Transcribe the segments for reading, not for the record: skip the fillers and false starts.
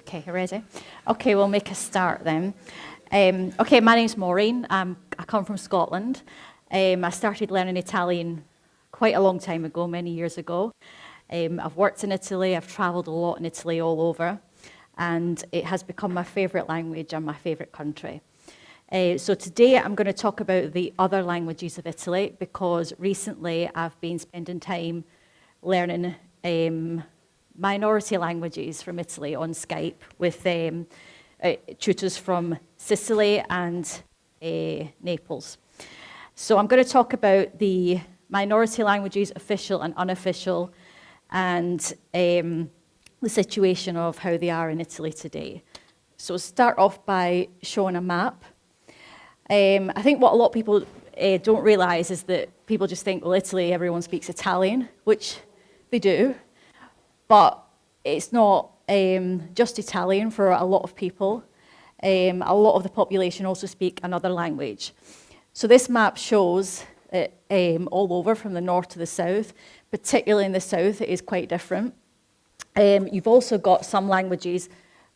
Okay, ready? Okay, we'll make a start then. Okay, my name's Maureen. I come from Scotland. I started learning Italian quite a long time ago, many years ago. I've worked in Italy, I've travelled a lot in Italy all over, and it has become my favourite language and my favourite country. So today I'm going to talk about the other languages of Italy because recently I've been spending time learning minority languages from Italy on Skype with tutors from Sicily and Naples. So I'm going to talk about the minority languages, official and unofficial, and the situation of how they are in Italy today. So start off by showing a map. I think what a lot of people don't realise is that people just think, well, Italy, everyone speaks Italian, which they do, but it's not just Italian for a lot of people. A lot of the population also speak another language. So this map shows it all over from the north to the south, particularly in the south, it is quite different. You've also got some languages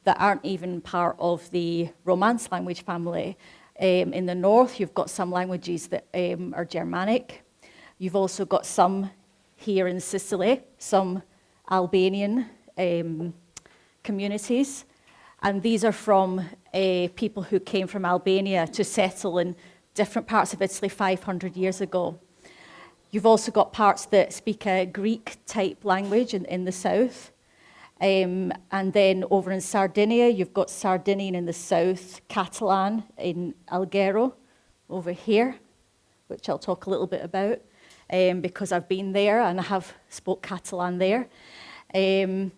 that aren't even part of the Romance language family. In the north, you've got some languages that are Germanic. You've also got some here in Sicily, some Albanian communities. And these are from people who came from Albania to settle in different parts of Italy 500 years ago. You've also got parts that speak a Greek-type language in the south. And then over in Sardinia, you've got Sardinian in the south, Catalan in Alghero over here, which I'll talk a little bit about because I've been there and I have spoke Catalan there. And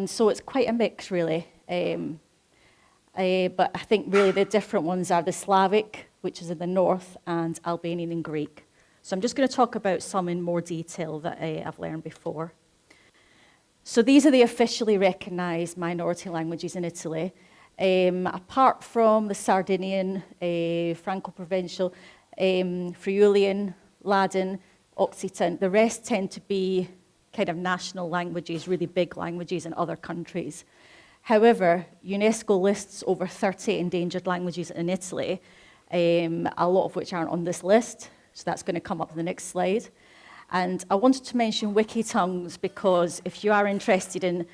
so it's quite a mix, really. But I think really the different ones are the Slavic, which is in the north, and Albanian and Greek. So I'm just going to talk about some in more detail that I've learned before. So these are the officially recognised minority languages in Italy. Apart from the Sardinian, Franco-Provincial, Friulian, Ladin, Occitan, the rest tend to be kind of national languages, really big languages in other countries. However, UNESCO lists over 30 endangered languages in Italy, a lot of which aren't on this list, so that's going to come up in the next slide. And I wanted to mention wiki tongues because if you are interested in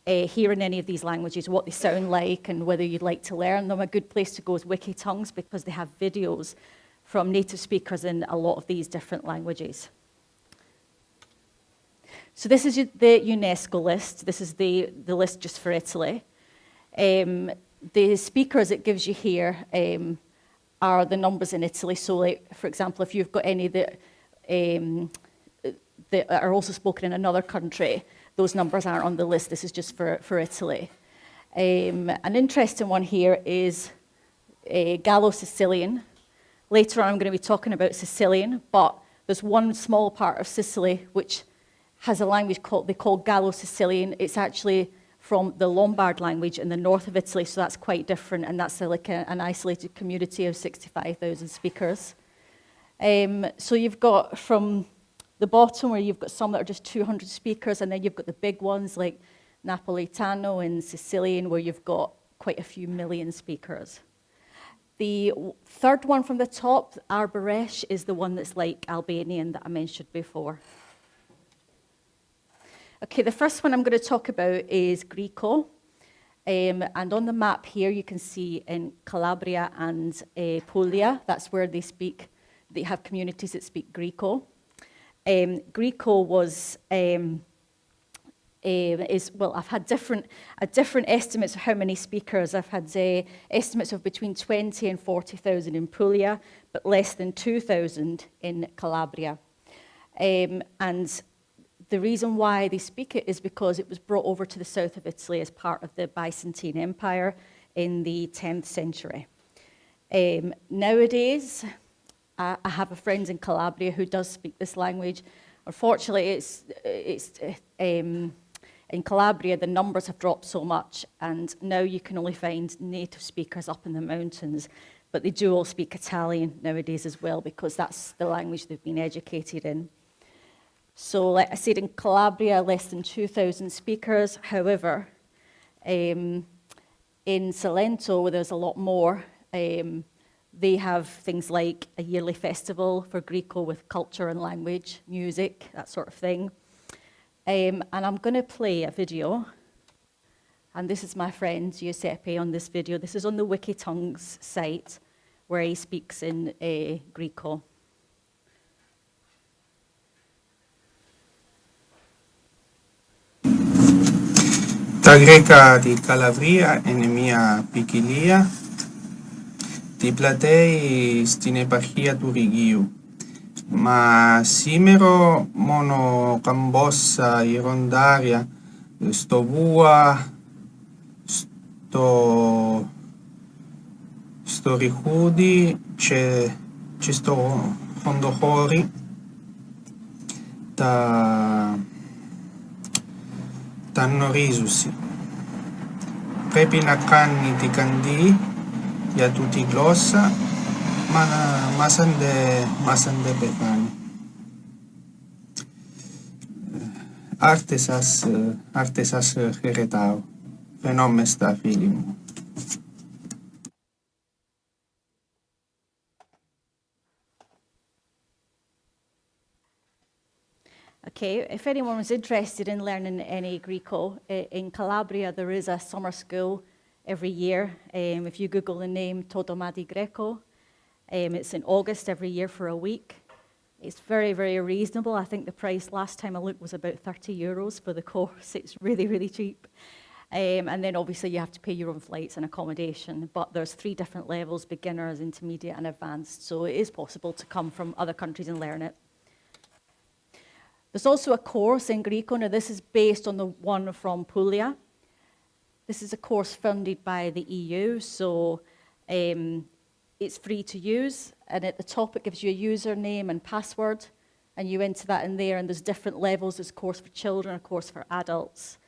hearing any of these languages, what they sound like and whether you'd like to learn them, a good place to go is wiki tongues because they have videos from native speakers in a lot of these different languages. So this is the UNESCO list. This is the list just for Italy. The speakers it gives you here are the numbers in Italy. So like, for example, if you've got any that are also spoken in another country, those numbers aren't on the list. This is just for Italy. An interesting one here is Gallo-Sicilian. Later on, I'm going to be talking about Sicilian, but there's one small part of Sicily which has a language they call Gallo-Sicilian. It's actually from the Lombard language in the north of Italy, so that's quite different, and that's like an isolated community of 65,000 speakers. So you've got from the bottom where you've got some that are just 200 speakers, and then you've got the big ones like Napolitano and Sicilian where you've got quite a few million speakers. The third one from the top, Arbëresh, is the one that's like Albanian that I mentioned before. Okay, the first one I'm going to talk about is Greco. And on the map here, you can see in Calabria and Puglia, that's where they have communities that speak Greco. Greco was, I've had different estimates of how many speakers. I've had estimates of between 20 and 40,000 in Puglia, but less than 2,000 in Calabria. And the reason why they speak it is because it was brought over to the south of Italy as part of the Byzantine Empire in the 10th century. Nowadays, I have a friend in Calabria who does speak this language. Unfortunately, in Calabria, the numbers have dropped so much, and now you can only find native speakers up in the mountains, but they do all speak Italian nowadays as well because that's the language they've been educated in. So like I said, in Calabria, less than 2,000 speakers. However, In Salento, where there's a lot more, they have things like a yearly festival for Greco with culture and language, music, that sort of thing. And I'm going to play a video. And this is my friend Giuseppe on this video. This is on the Wikitongues site, where he speaks in Greco. Τα Greca di Calabria είναι μια ποικιλία την πλατέει στην επαρχία του Ρηγίου. Μα σήμερα μόνο Καμπόσα, η Ροντάρια, στο Βούα, στο Ριχούδι και στο Χοντοχώρι τα γνωρίζουσι. Πρέπει να κάνει την καντή για τούτη γλώσσα, μας αν δεν πεθάνει. Άρτε σας χαιρετάω. Φαινόμεστα φίλοι μου. Okay, if anyone was interested in learning any Greco, in Calabria there is a summer school every year. If you Google the name Todoma di Greco, it's in August every year for a week. It's very, very reasonable. I think the price last time I looked was about €30 for the course. It's really, really cheap. And then obviously you have to pay your own flights and accommodation, but there's 3 different levels, beginners, intermediate and advanced, so it is possible to come from other countries and learn it. There's also a course in Greco. Now this is based on the one from Puglia. This is a course funded by the EU, so it's free to use, and at the top it gives you a username and password, and you enter that in there, and there's different levels. There's a course for children, a course for adults,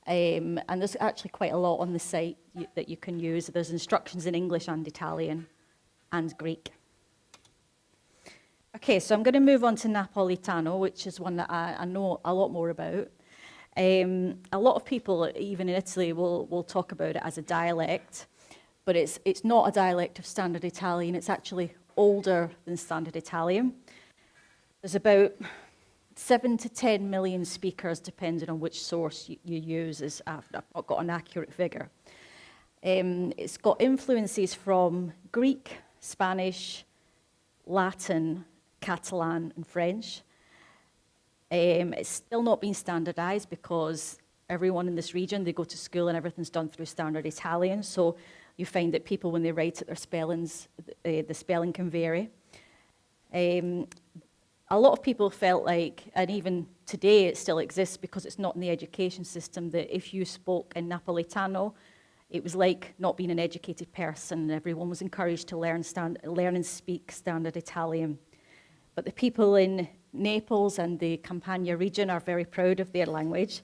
and there's actually quite a lot on the site that you can use. There's instructions in English and Italian and Greek. Okay, so I'm going to move on to Napolitano, which is one that I know a lot more about. A lot of people, even in Italy, will talk about it as a dialect, but it's not a dialect of Standard Italian. It's actually older than Standard Italian. There's about 7 to 10 million speakers, depending on which source you use. I've not got an accurate figure. It's got influences from Greek, Spanish, Latin, Catalan and French. It's still not been standardized because everyone in this region, they go to school and everything's done through Standard Italian, so you find that people, when they write it, their spellings, the spelling can vary. A lot of people felt like, and even today it still exists because it's not in the education system, that if you spoke in Napolitano, it was like not being an educated person. Everyone was encouraged to learn and speak Standard Italian. But the people in Naples and the Campania region are very proud of their language.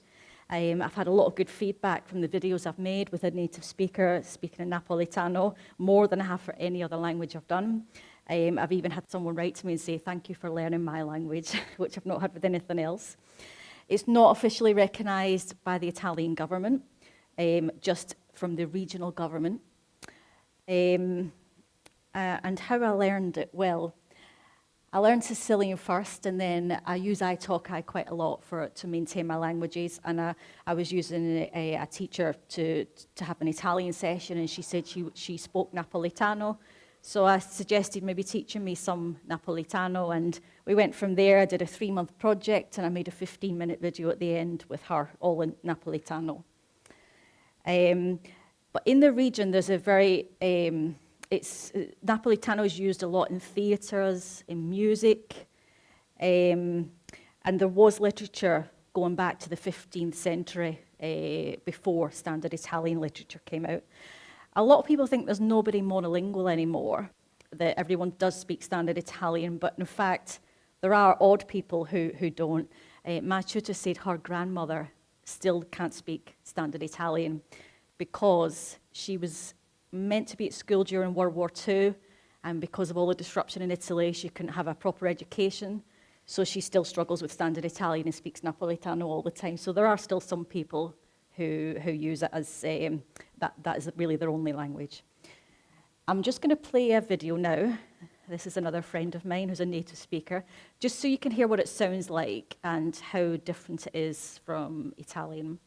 I've had a lot of good feedback from the videos I've made with a native speaker speaking in Napolitano, more than I have for any other language I've done. I've even had someone write to me and say, thank you for learning my language, which I've not had with anything else. It's not officially recognised by the Italian government, just from the regional government. And how I learned it, well, I learned Sicilian first, and then I use italki quite a lot to maintain my languages. And I was using a teacher to have an Italian session, and she said she spoke Napolitano. So I suggested maybe teaching me some Napolitano, and we went from there. I did a 3-month project, and I made a 15-minute video at the end with her, all in Napolitano. But in the region, there's a very... Napolitano is used a lot in theatres, in music, and there was literature going back to the 15th century before Standard Italian literature came out. A lot of people think there's nobody monolingual anymore, that everyone does speak Standard Italian, but in fact, there are odd people who don't. My tutor said her grandmother still can't speak Standard Italian because she was meant to be at school during World War II, and because of all the disruption in Italy, she couldn't have a proper education, so she still struggles with Standard Italian and speaks Napolitano all the time. So there are still some people who use it as that is really their only language. I'm just going to play a video now. This is another friend of mine who's a native speaker, just so you can hear what it sounds like and how different it is from Italian.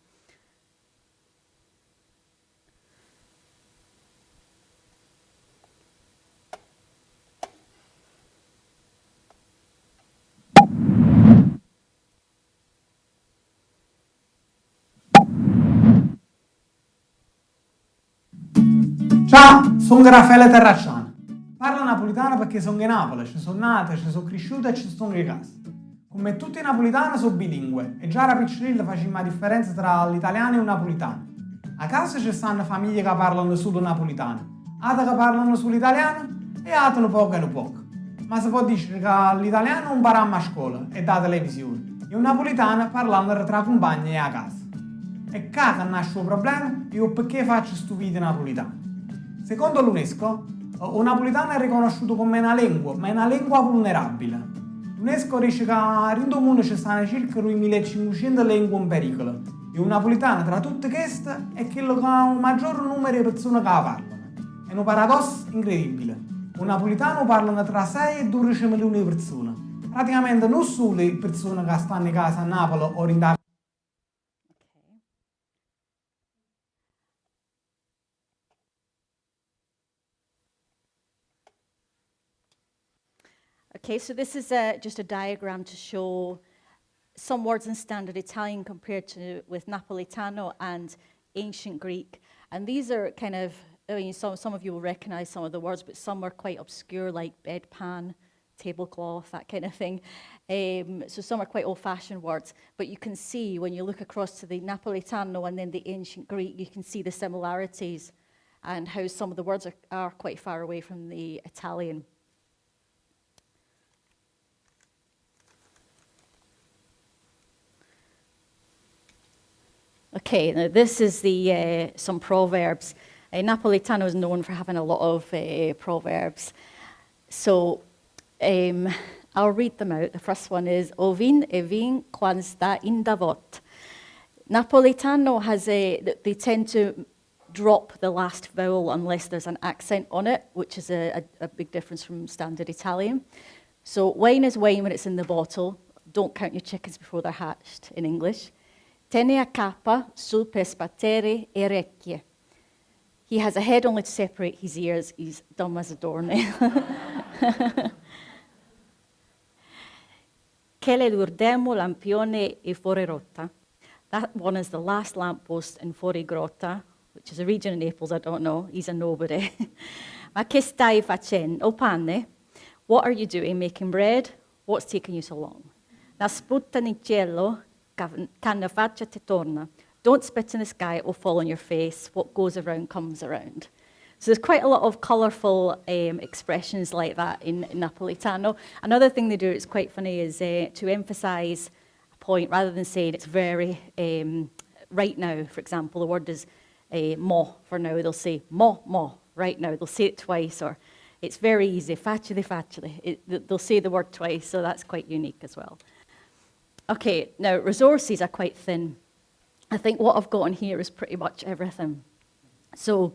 Ciao, sono Raffaele Terracciano. Parlo napolitano perché sono di Napoli, ci sono nata, ci sono cresciuta e ci sono di casa. Come tutti i napolitani sono bilingue e già da piccolino facevo la differenza tra l'italiano e il napolitano. A casa ci stanno famiglie che parlano solo napolitano, altre che parlano solo italiano e altre un poco e un poco. Ma si può dire che l'italiano impariamo a scuola e da televisione e un napolitano parlando tra compagni e a casa. E qua nasce il problema io perché faccio questo video napolitano. Secondo l'UNESCO, il napolitano è riconosciuto come una lingua, ma è una lingua vulnerabile. L'UNESCO dice che nel mondo ci stanno circa 2500 lingue in pericolo e un napolitano tra tutte queste è quello che ha il maggior numero di persone che la parlano. È un paradosso incredibile. Un napolitano parlano tra 6 e 12 milioni di persone. Praticamente non solo le persone che stanno in casa a Napoli o in Okay, so this is just a diagram to show some words in standard Italian compared to with Napolitano and ancient Greek. And these are kind of, I mean, some of you will recognize some of the words, but some are quite obscure, like bedpan, tablecloth, that kind of thing. So some are quite old-fashioned words. But you can see, when you look across to the Napolitano and then the ancient Greek, you can see the similarities and how some of the words are quite far away from the Italian. Okay, now this is the some proverbs. Napolitano is known for having a lot of proverbs. So I'll read them out. The first one is Ovin e vin quan sta in davot. Napolitano has they tend to drop the last vowel unless there's an accent on it, which is a big difference from standard Italian. So wine is wine when it's in the bottle. Don't count your chickens before they're hatched in English. Tiene a capa sul per sbattere e orecchie. He has a head only to separate his ears. He's dumb as a doornail. Che le l'ultimo lampione e fuori rotta. That one is the last lamppost in Fuori Grotta, which is a region in Naples, I don't know. He's a nobody. Ma che stai facendo? Oh, pane. What are you doing? Making bread? What's taking you so long? La sputta in cielo. Canna faccia te torna. Don't spit in the sky, it will fall on your face. What goes around comes around. So there's quite a lot of colourful expressions like that in Napolitano. Another thing they do, it's quite funny, is to emphasise a point, rather than saying it's very, right now, for example, the word is mo for now. They'll say mo, right now. They'll say it twice, or it's very easy, facile. They'll say the word twice, so that's quite unique as well. Okay, now resources are quite thin. I think what I've got on here is pretty much everything. So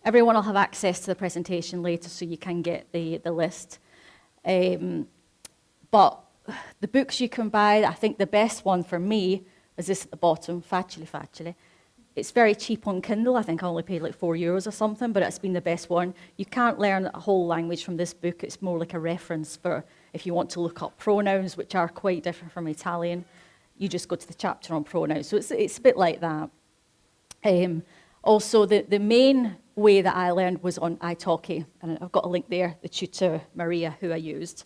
everyone will have access to the presentation later, so you can get the list. But the books you can buy, I think the best one for me is this at the bottom, Facile. It's very cheap on Kindle. I think I only paid like €4 or something, but it's been the best one. You can't learn a whole language from this book. It's more like a reference for if you want to look up pronouns, which are quite different from Italian. You just go to the chapter on pronouns. So it's a bit like that. Also, the main way that I learned was on italki, and I've got a link there, the tutor, Maria, who I used.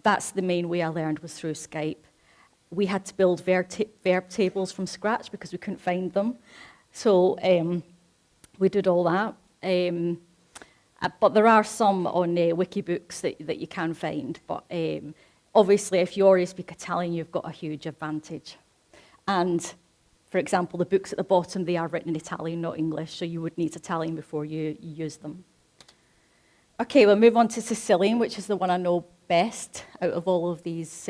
That's the main way I learned, was through Skype. We had to build verb tables from scratch because we couldn't find them. So we did all that. But there are some on Wikibooks that you can find. But obviously, if you already speak Italian, you've got a huge advantage. And for example, the books at the bottom, they are written in Italian, not English. So you would need Italian before you use them. Okay, we'll move on to Sicilian, which is the one I know best out of all of these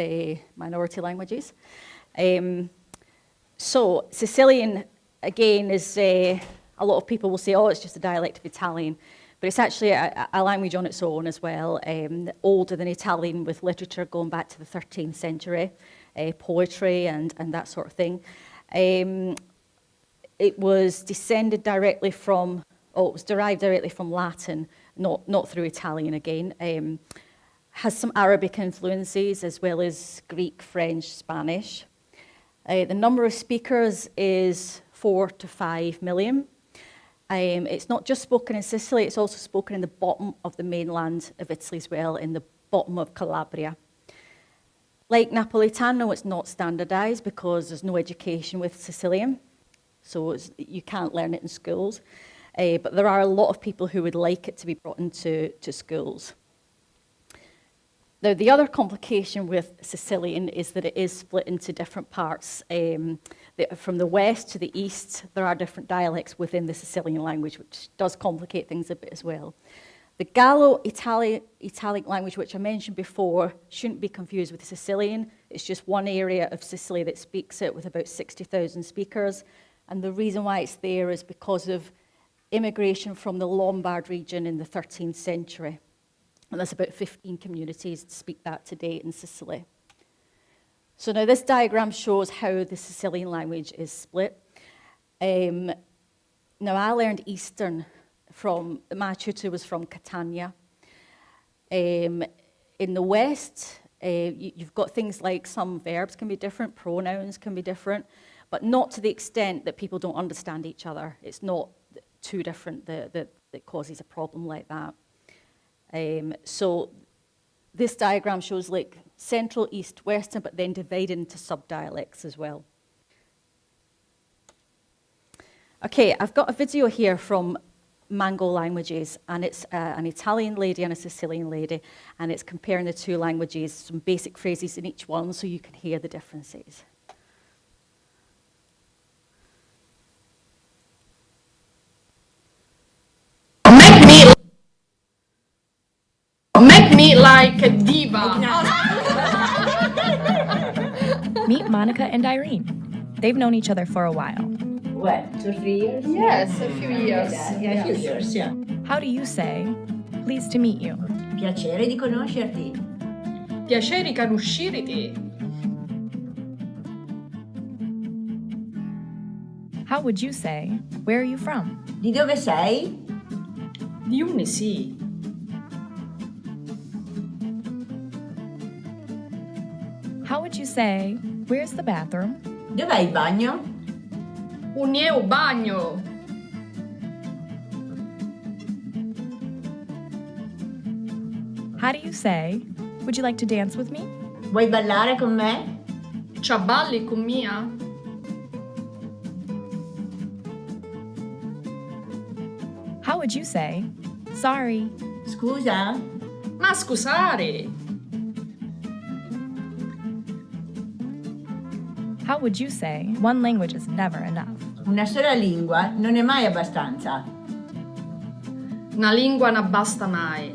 minority languages. So Sicilian, again, is a lot of people will say, oh, it's just a dialect of Italian, but it's actually a language on its own as well, older than Italian, with literature going back to the 13th century, poetry and that sort of thing. It was descended directly from, it was derived directly from Latin, not through Italian again. Has some Arabic influences as well as Greek, French, Spanish. The number of speakers is 4 to 5 million. It's not just spoken in Sicily, it's also spoken in the bottom of the mainland of Italy as well, in the bottom of Calabria. Like Napolitano, it's not standardized because there's no education with Sicilian, so you can't learn it in schools. But there are a lot of people who would like it to be brought into schools. Now, the other complication with Sicilian is that it is split into different parts. From the west to the east, there are different dialects within the Sicilian language, which does complicate things a bit as well. The Gallo-Italic language, which I mentioned before, shouldn't be confused with the Sicilian. It's just one area of Sicily that speaks it with about 60,000 speakers. And the reason why it's there is because of immigration from the Lombard region in the 13th century. And there's about 15 communities that speak that today in Sicily. So now this diagram shows how the Sicilian language is split. Now I learned Eastern my tutor was from Catania. In the West, you've got things like some verbs can be different, pronouns can be different, but not to the extent that people don't understand each other. It's not too different that causes a problem like that. So this diagram shows like Central, East, Western, but then divided into sub-dialects as well. Okay, I've got a video here from Mango Languages, and it's an Italian lady and a Sicilian lady, and it's comparing the two languages, some basic phrases in each one so you can hear the differences. Make me like a diva. Meet Monica and Irene. They've known each other for a while. What, 2 or 3 years? Yes, a few years. Yeah, a few years, yeah. How do you say, pleased to meet you? Piacere di conoscerti. Piacere conoscerti. How would you say, where are you from? Di dove sei? Di Unisi. How would you say, where's the bathroom? Dov'è il bagno? Unie o bagno. How do you say, would you like to dance with me? Vuoi ballare con me? Ciaballi con mia. How would you say, sorry? Scusa? Ma scusare. How would you say, one language is never enough? Una sola lingua non è mai abbastanza. Una lingua non basta mai.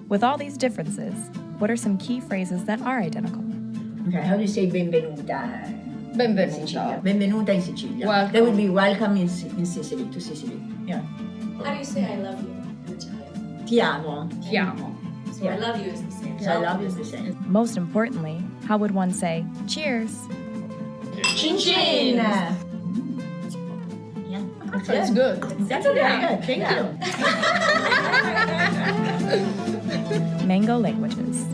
With all these differences, what are some key phrases that are identical? Okay, how do you say benvenuta? Benvenuta. Benvenuta in Sicilia. Welcome. That would be welcome in Sicily, to Sicily. Yeah. How do you say I love you in Italian? Ti amo. Ti amo. So I love you is the same. So I love you is the same. Most importantly, how would one say, cheers? Chin chin. Yeah. That's good. That's very good. Thank you. Mango Languages.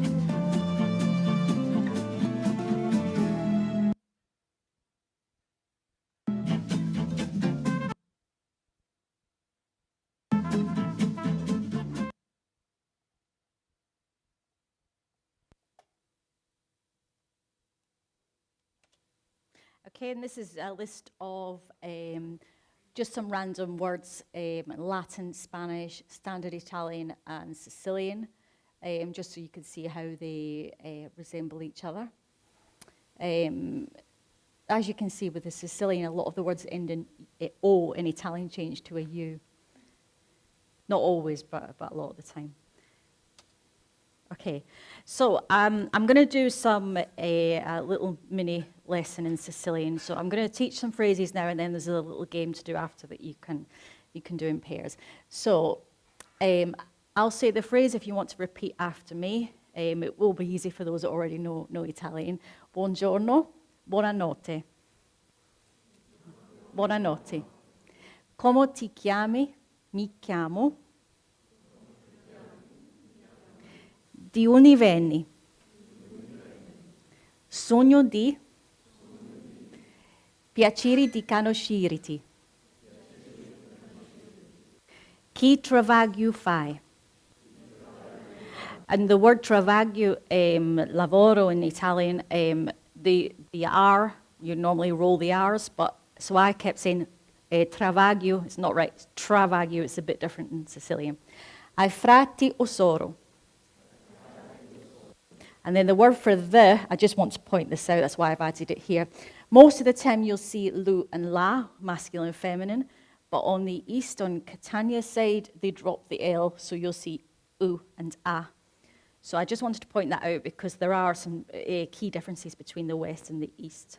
Okay, and this is a list of just some random words, Latin, Spanish, Standard Italian, and Sicilian, just so you can see how they resemble each other. As you can see with the Sicilian, a lot of the words end in O in Italian change to a U. Not always, but a lot of the time. Okay, so I'm going to do a little mini lesson in Sicilian. So I'm going to teach some phrases now, and then there's a little game to do after that you can do in pairs. So I'll say the phrase if you want to repeat after me. It will be easy for those that already know Italian. Buongiorno, buonanotte. Buonanotte. Come ti chiami? Mi chiamo. Di uni venni. Sogno di. Piacere di conoscerti. Chi travaglio fai? And the word travaglio, lavoro in Italian, the R, you normally roll the R's, but so I kept saying travaglio, it's not right, it's travaglio, it's a bit different in Sicilian. Ai frati o soro. And then the word for the, I just want to point this out, that's why I've added it here. Most of the time you'll see lu and la, masculine and feminine, but on the east, on Catania side, they drop the L, so you'll see u and a. So I just wanted to point that out because there are some key differences between the west and the east.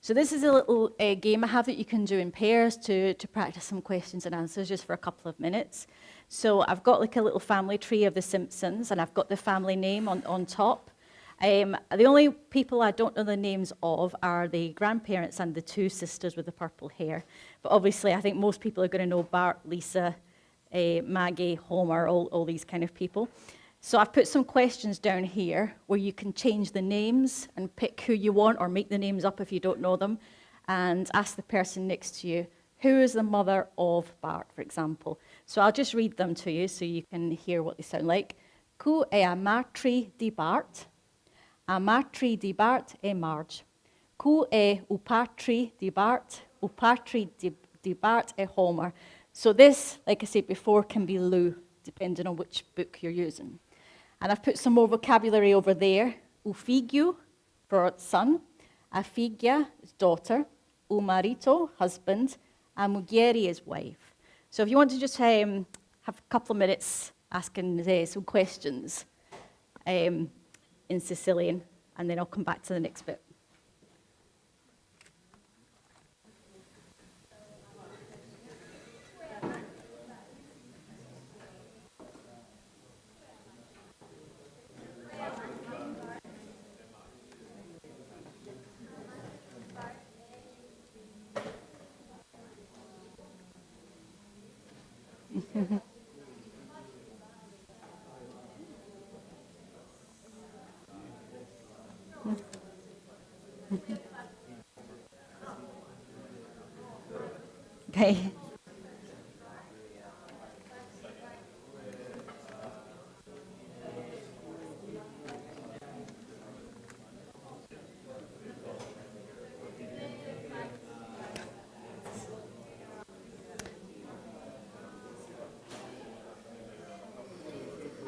So this is a little game I have that you can do in pairs to practice some questions and answers just for a couple of minutes. So I've got like a little family tree of the Simpsons, and I've got the family name on top. The only people I don't know the names of are the grandparents and the two sisters with the purple hair. But obviously I think most people are going to know Bart, Lisa, Maggie, Homer, all these kind of people. So I've put some questions down here where you can change the names and pick who you want or make the names up if you don't know them and ask the person next to you, who is the mother of Bart, for example. So I'll just read them to you so you can hear what they sound like. Cu è a matri di Bart? A matri di Bart è Marge. Cu è u patri di Bart? U patri di Bart è Homer. So this, like I said before, can be Lou, depending on which book you're using. And I've put some more vocabulary over there. U figlio, for son. A figlia is daughter. U marito, husband. A muglieri is wife. So if you want to just have a couple of minutes asking some questions in Sicilian, and then I'll come back to the next bit. Okay.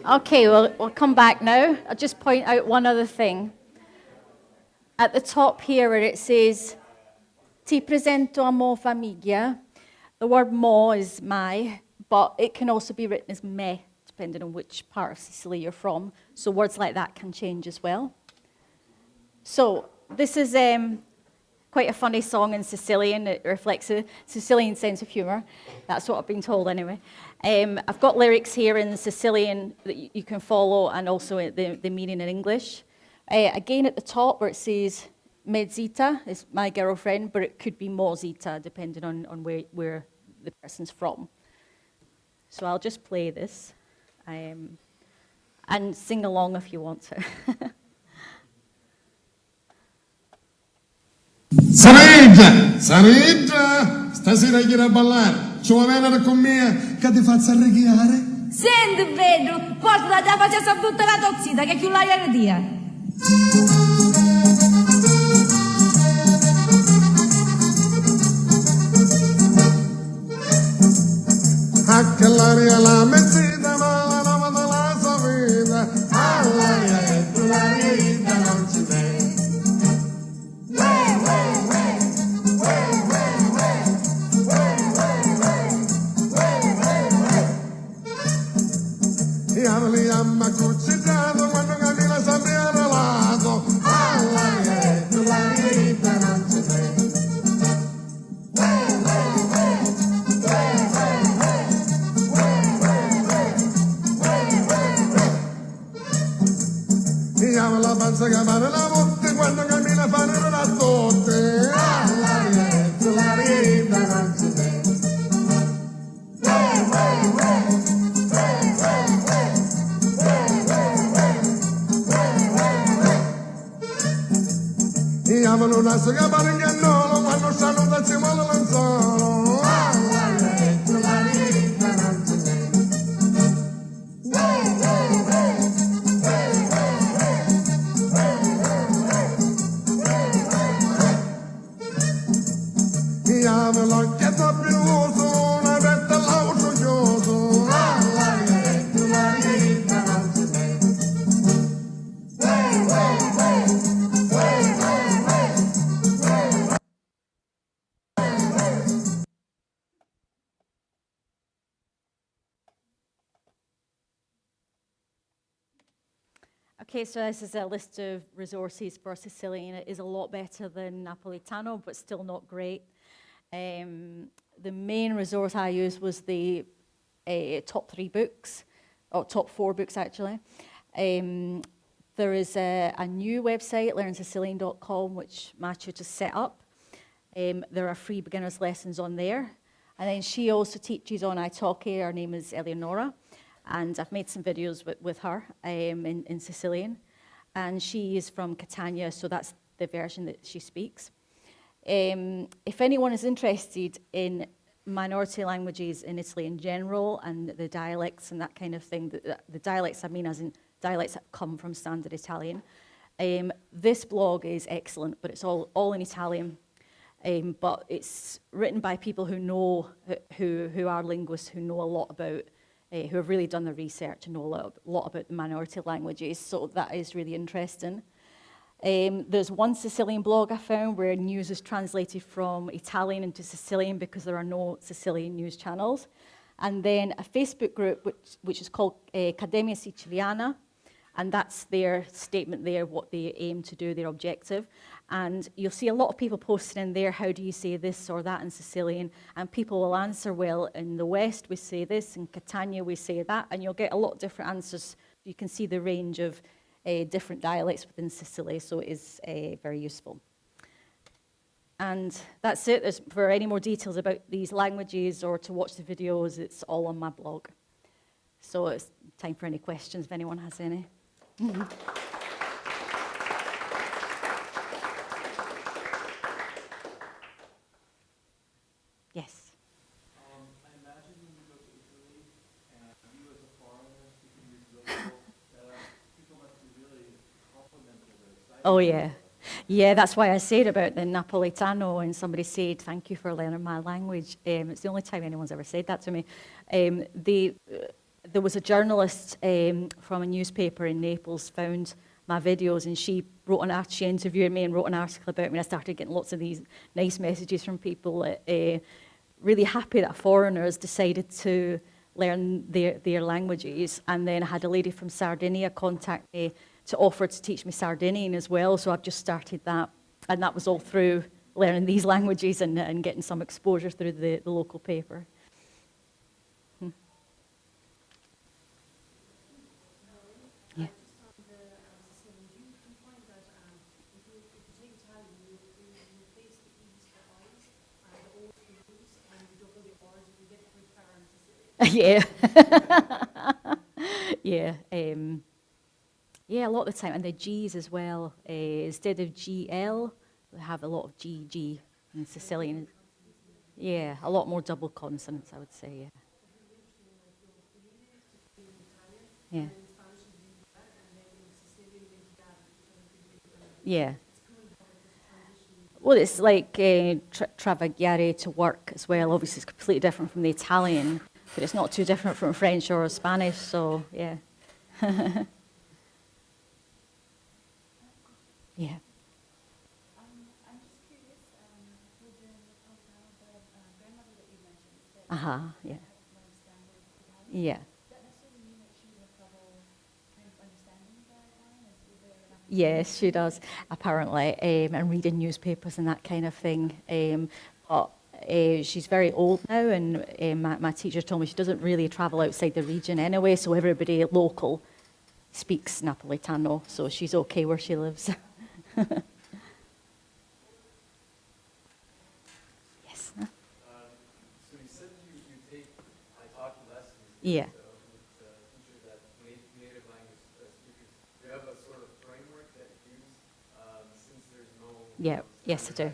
Okay, we'll come back now. I'll just point out one other thing. At the top here where it says, ti presento a mo famiglia, the word mo is my, but it can also be written as me, depending on which part of Sicily you're from. So words like that can change as well. So this is quite a funny song in Sicilian. It reflects a Sicilian sense of humour. That's what I've been told anyway. I've got lyrics here in Sicilian that you can follow, and also the meaning in English. Again, at the top where it says mezzita is my girlfriend, but it could be mozita, depending on where the person's from. So I'll just play this and sing along if you want to. Sareggia, stasera chi a ballare? Ci vuoi venire con me che ti faccio arreggiare? Senti, Pedro, porta da faccia a tutta la tozzita che chiù l'hai arredia. Anche l'aria la mezzita, ma la nova della sua vita, all'aria e tu l'aria vita non ci sei. Yamma cucci naso che pare la botte quando cammina pare una razzotte. All'aria e sull'aria non si sente. Chiamano un naso che pare in cannolo quando saluta ci vuole l'anzolo. All'aria e sull'aria non si sente. Chiama l'occhietto piuso, una vetta all'avo soglioso. All'aria e sull'aria non si sente. Okay, so this is a list of resources for Sicilian. It is a lot better than Napolitano, but still not great. The main resource I used was the top 3 books, or top 4 books actually. There is a new website, learnsicilian.com, which Macho just set up. There are free beginners lessons on there. And then she also teaches on italki. Her name is Eleonora. And I've made some videos with her in Sicilian. And she is from Catania, so that's the version that she speaks. If anyone is interested in minority languages in Italy in general and the dialects and that kind of thing, the dialects I mean as in dialects that come from standard Italian, this blog is excellent, but it's all in Italian. But it's written by people who know, who are linguists, who know a lot about, who have really done the research and know a lot about the minority languages, so that is really interesting. There's one Sicilian blog I found where news is translated from Italian into Sicilian because there are no Sicilian news channels. And then a Facebook group which is called Accademia Siciliana, and that's their statement there, what they aim to do, their objective. And you'll see a lot of people posting in there, how do you say this or that in Sicilian? And people will answer, well, in the West we say this, in Catania we say that, and you'll get a lot of different answers. You can see the range of different dialects within Sicily, so it is very useful. And that's it. For any more details about these languages or to watch the videos, it's all on my blog. So it's time for any questions if anyone has any. Yes. I imagine when you go to Italy and you as a foreigner speaking these local people must be really complimented or excited. Oh, yeah. Yeah, that's why I said about the Napolitano, and somebody said, thank you for learning my language. It's the only time anyone's ever said that to me. There was a journalist from a newspaper in Naples found my videos, and she interviewed me and wrote an article about me, and I started getting lots of these nice messages from people, really happy that foreigners decided to learn their languages. And then I had a lady from Sardinia contact me to offer to teach me Sardinian as well, so I've just started that, and that was all through learning these languages and getting some exposure through the local paper. Yeah. Yeah. Yeah. Yeah, a lot of the time, and the G's as well. Instead of GL, we have a lot of GG in Sicilian. Yeah, a lot more double consonants, I would say. Yeah. Yeah. Yeah. Well, it's like travagliare, to work as well. Obviously, it's completely different from the Italian, but it's not too different from French or Spanish, so yeah. Yeah. I'm just curious, with the grandmother that you mentioned, Yeah. yeah. Yeah. Does that necessarily mean that she would have trouble kind of understanding the Italian? Is there enough? Yes, she does, apparently, and reading newspapers and that kind of thing. But she's very old now, and my teacher told me she doesn't really travel outside the region anyway, so everybody local speaks Napolitano, so she's okay where she lives. Yes. So you said you take talk lessons Yeah. with teachers that native language speakers. Do you have a sort of framework that you use since there's no... Yeah, yes I do.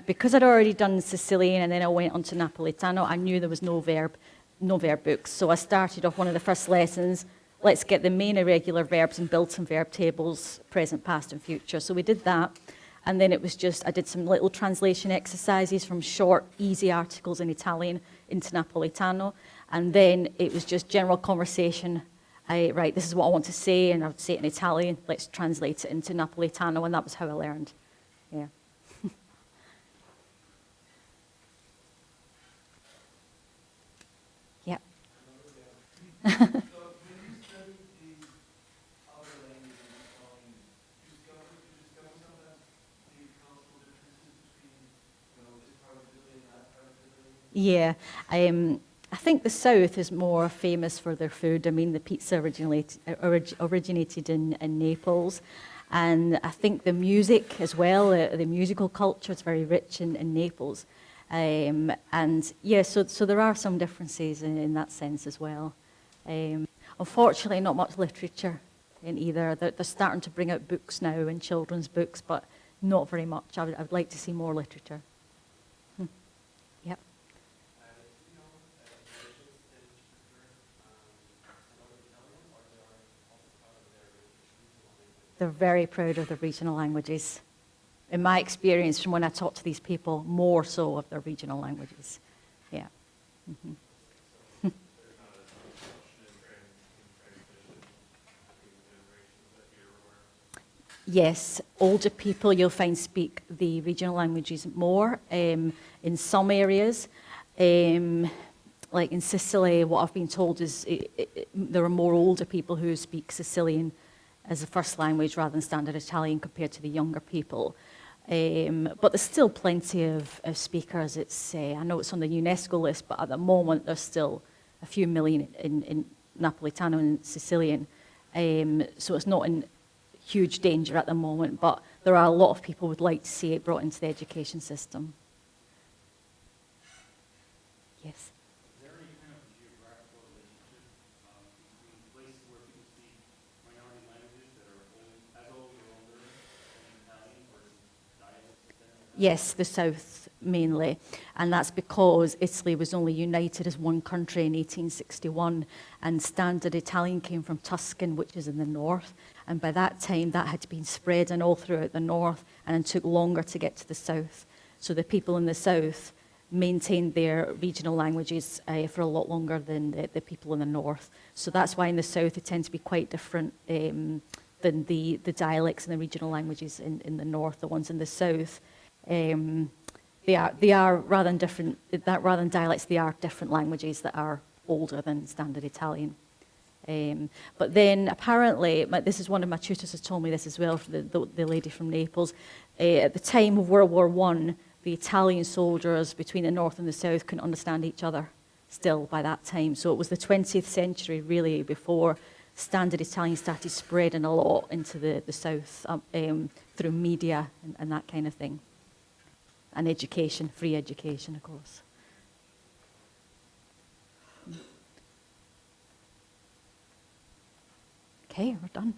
Because I'd already done Sicilian and then I went on to Napolitano, I knew there was no verb books. So I started off one of the first lessons, let's get the main irregular verbs and build some verb tables, present, past and future. So we did that. And then it was just, I did some little translation exercises from short, easy articles in Italian into Napolitano. And then it was just general conversation. Right, this is what I want to say, and I would say it in Italian. Let's translate it into Napolitano, and that was how I learned. Yeah. Yeah. Yeah, I think the South is more famous for their food. I mean, the pizza originated in Naples, and I think the music as well, the musical culture is very rich in Naples. And yeah, so there are some differences in that sense as well. Unfortunately, not much literature in either. They're starting to bring out books now and children's books, but not very much. I would like to see more literature. Yep. They're very proud of their regional languages. In my experience, from when I talk to these people, more so of their regional languages. Yeah. Mm-hmm. Yes, older people you'll find speak the regional languages more in some areas. Like in Sicily, what I've been told is there are more older people who speak Sicilian as a first language rather than standard Italian compared to the younger people. But there's still plenty of speakers. I know it's on the UNESCO list, but at the moment there's still a few million in Napolitano and Sicilian. So it's not in huge danger at the moment, but there are a lot of people who would like to see it brought into the education system. Yes? Is there any kind of geographical relationship between places where people speak minority languages that are as old or older than Italian versus dialects? Yes, the South mainly, and that's because Italy was only united as one country in 1861, and standard Italian came from Tuscan, which is in the north, and by that time that had been spread and all throughout the north, and it took longer to get to the south. So the people in the south maintained their regional languages for a lot longer than the people in the north. So that's why in the south they tend to be quite different than the dialects and the regional languages in the north. The ones in the south, they are rather than different. Rather than dialects, they are different languages that are older than standard Italian. But then apparently, this is one of my tutors has told me this as well, the lady from Naples. At the time of World War I, the Italian soldiers between the north and the south couldn't understand each other still by that time. So it was the 20th century really before standard Italian started spreading a lot into the south through media and that kind of thing. And education, free education, of course. Okay, we're done.